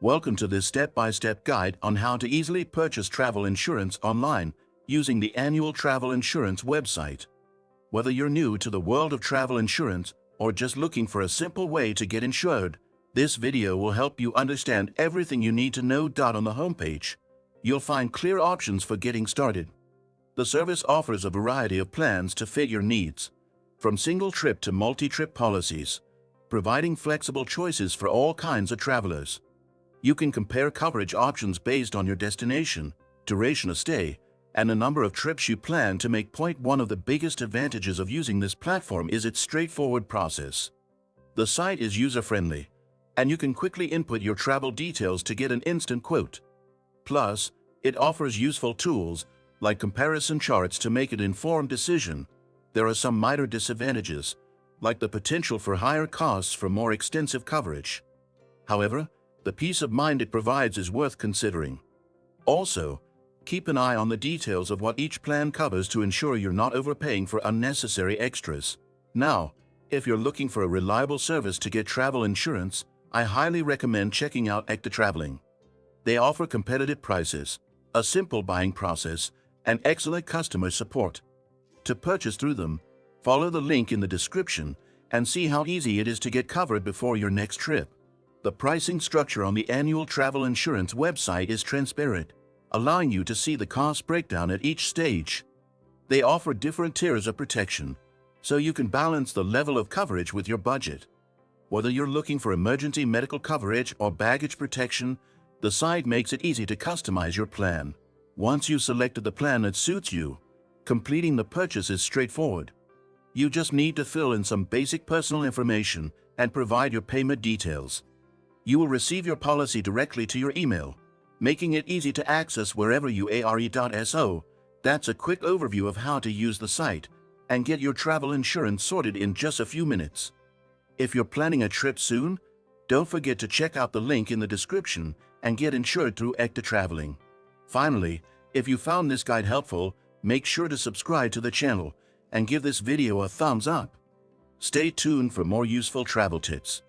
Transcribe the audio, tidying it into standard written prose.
Welcome to this step-by-step guide on how to easily purchase travel insurance online using the Annual Travel Insurance website. Whether you're new to the world of travel insurance or just looking for a simple way to get insured, this video will help you understand everything you need to know. On the homepage, you'll find clear options for getting started. The service offers a variety of plans to fit your needs, from single-trip to multi-trip policies, providing flexible choices for all kinds of travelers. You can compare coverage options based on your destination, duration of stay, and the number of trips you plan to make. One of the biggest advantages of using this platform is its straightforward process. The site is user-friendly, and you can quickly input your travel details to get an instant quote. Plus, it offers useful tools like comparison charts to make an informed decision. There are some minor disadvantages, like the potential for higher costs for more extensive coverage. However, the peace of mind it provides is worth considering. Also, keep an eye on the details of what each plan covers to ensure you're not overpaying for unnecessary extras. Now, if you're looking for a reliable service to get travel insurance, I highly recommend checking out Annualtraveling. They offer competitive prices, a simple buying process, and excellent customer support. To purchase through them, follow the link in the description and see how easy it is to get covered before your next trip. The pricing structure on the Annual Travel Insurance website is transparent, allowing you to see the cost breakdown at each stage. They offer different tiers of protection, so you can balance the level of coverage with your budget. Whether you're looking for emergency medical coverage or baggage protection, the site makes it easy to customize your plan. Once you've selected the plan that suits you, completing the purchase is straightforward. You just need to fill in some basic personal information and provide your payment details. You will receive your policy directly to your email, making it easy to access wherever you are. So, that's a quick overview of how to use the site and get your travel insurance sorted in just a few minutes. If you're planning a trip soon, don't forget to check out the link in the description and get insured through Annualtraveling. Finally, if you found this guide helpful, make sure to subscribe to the channel and give this video a thumbs up. Stay tuned for more useful travel tips.